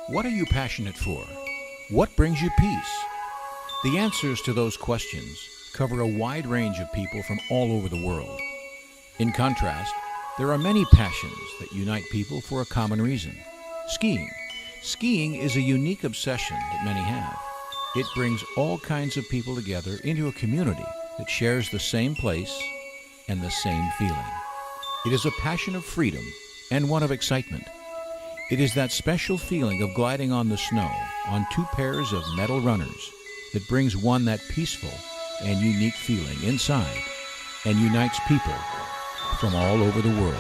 What are you passionate for? What brings you peace? The answers to those questions cover a wide range of people from all over the world. In contrast, there are many passions that unite people for a common reason. Skiing. Skiing is a unique obsession that many have. It brings all kinds of people together into a community that shares the same place and the same feeling. It is a passion of freedom and one of excitement. It is that special feeling of gliding on the snow on two pairs of metal runners that brings one that peaceful and unique feeling inside and unites people from all over the world.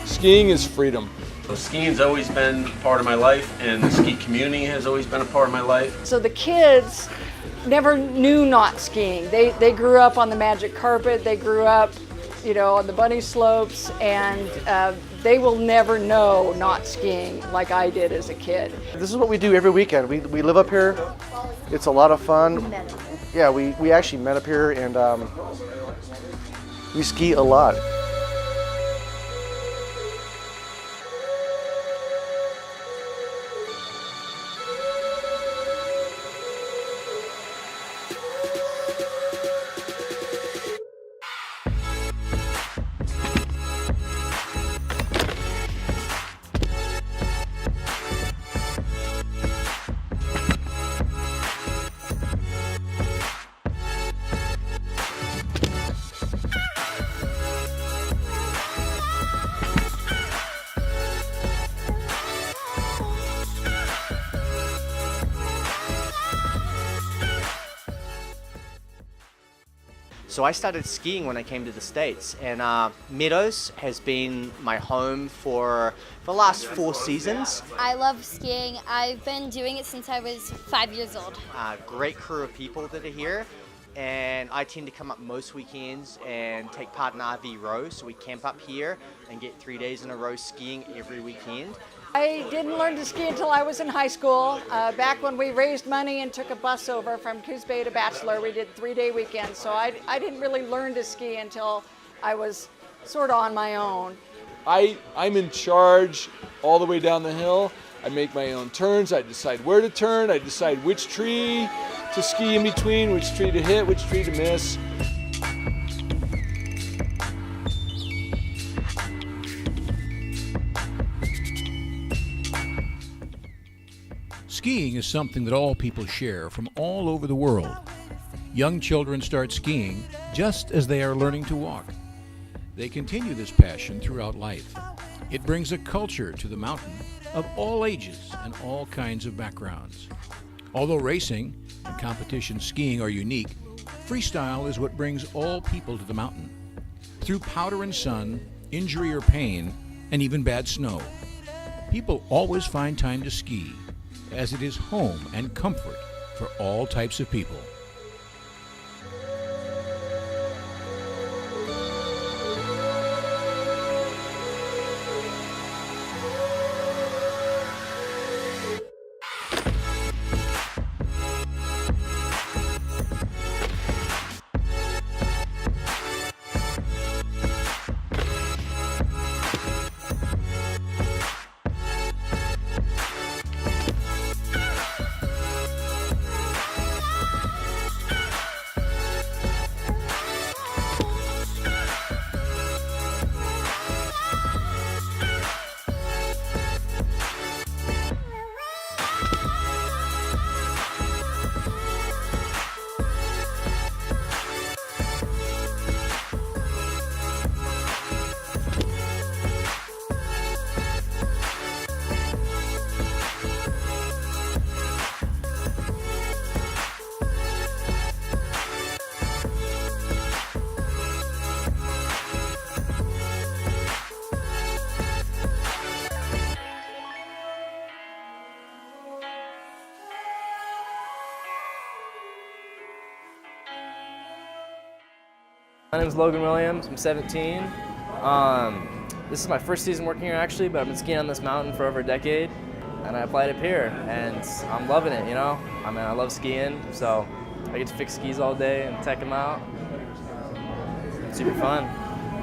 Skiing is freedom. Skiing's always been part of my life, and the ski community has always been a part of my life. So the kids never knew not skiing. They grew up on the magic carpet, they grew up, on the bunny slopes, and they will never know not skiing like I did as a kid. This is what we do every weekend. We live up here. It's a lot of fun. Yeah, we actually met up here, and we ski a lot. So I started skiing when I came to the States, and Meadows has been my home for the last 4 seasons. I love skiing. I've been doing it since I was 5 years old. Great crew of people that are here, and I tend to come up most weekends and take part in RV row, so we camp up here and get 3 days in a row skiing every weekend. I didn't learn to ski until I was in high school. Back when we raised money and took a bus over from Coos Bay to Bachelor, we did 3-day weekends. So I didn't really learn to ski until I was sort of on my own. I'm in charge all the way down the hill. I make my own turns. I decide where to turn. I decide which tree to ski in between, which tree to hit, which tree to miss. Skiing is something that all people share from all over the world. Young children start skiing just as they are learning to walk. They continue this passion throughout life. It brings a culture to the mountain of all ages and all kinds of backgrounds. Although racing and competition skiing are unique, freestyle is what brings all people to the mountain. Through powder and sun, injury or pain, and even bad snow, people always find time to ski, as it is home and comfort for all types of people. My name is Logan Williams. I'm 17. This is my first season working here actually, but I've been skiing on this mountain for over a decade. and I applied up here, and I'm loving it, you know? I mean, I love skiing, so I get to fix skis all day and tech them out. It's super fun.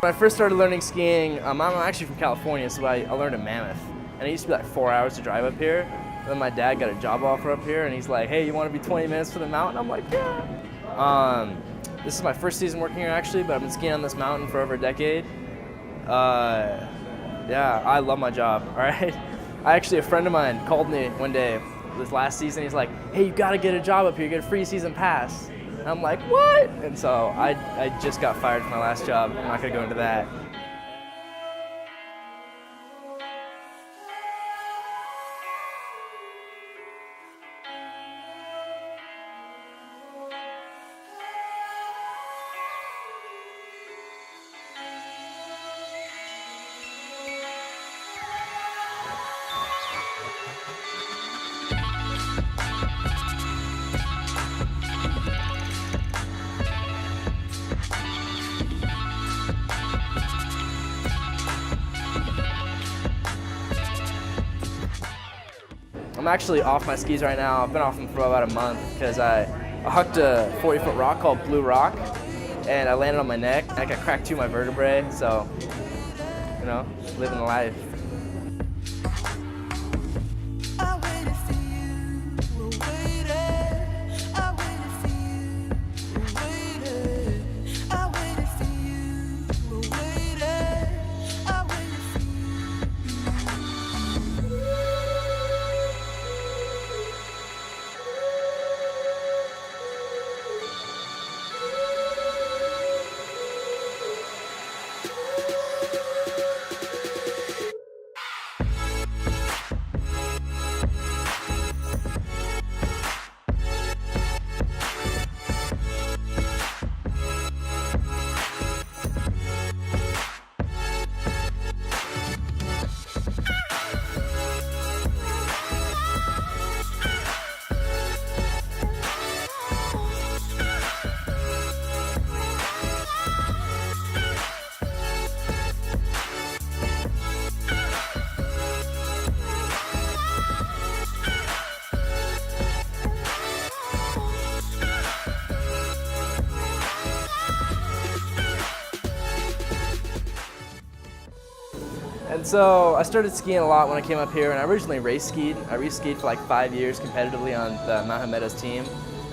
When I first started learning skiing, I'm actually from California, so I learned in Mammoth. And it used to be like 4 hours to drive up here. And then my dad got a job offer up here, and he's like, hey, you want to be 20 minutes for the mountain? I'm like, yeah. This is my first season working here, actually, but I've been skiing on this mountain for over a decade. Yeah, I love my job, all right? A friend of mine called me one day this last season. He's like, hey, you got to get a job up here. You get a free season pass. And I'm like, what? And so I just got fired from my last job. I'm not going to go into that. I'm actually off my skis right now. I've been off them for about a month because I hucked a 40-foot rock called Blue Rock, and I landed on my neck. I got cracked 2 of my vertebrae, so, you know, living the life. And so I started skiing a lot when I came up here, and I originally race skied. I race skied for like 5 years competitively on the Mountain Meadows team.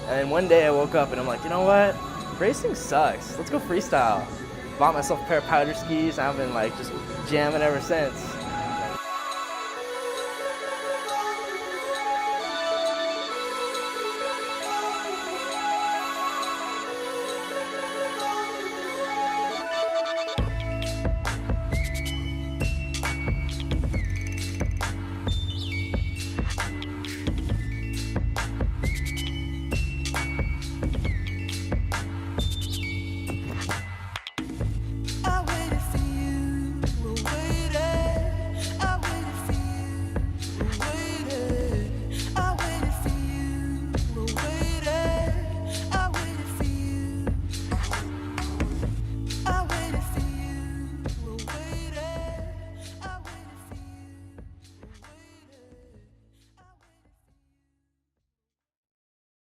And then one day I woke up and I'm like, you know what? Racing sucks. Let's go freestyle. Bought myself a pair of powder skis, and I've been like just jamming ever since.